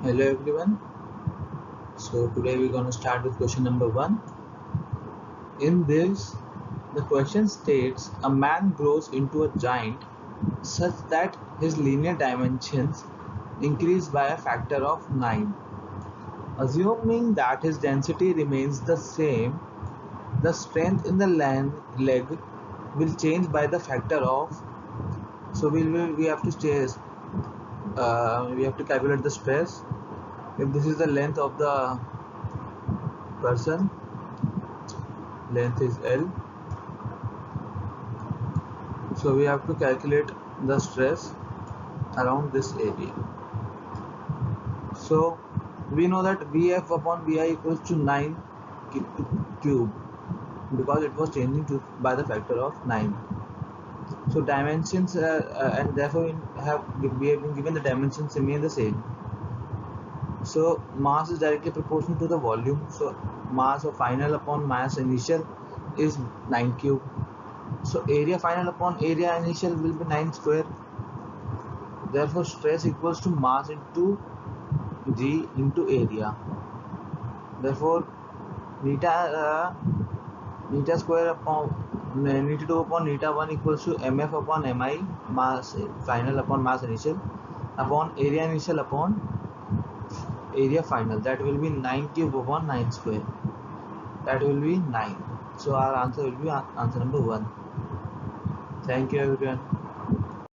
Hello everyone. So today we're going to start with question number 1. In this, the question states a man grows into a giant such that his linear dimensions increase by a factor of 9. Assuming that his density remains the same, the strength in the leg will change by the factor of. So we have to we have to calculate the stress. If this is the length of the person, length is L, so we have to calculate the stress around this area. So we know that Vf upon Vi equals to 9 cube because it was changing by the factor of 9. So dimensions and therefore we have been given the dimensions remain the same. So mass is directly proportional to the volume. So mass of final upon mass initial is 9 cube. So area final upon area initial will be 9 square. Therefore stress equals to mass into G into area. Therefore neta square upon neta 2 upon neta 1 equals to mf upon mi mass final upon mass initial upon area initial upon area final. That will be 9 cube upon 9 square. That will be 9. So our answer will be answer number 1. Thank you everyone.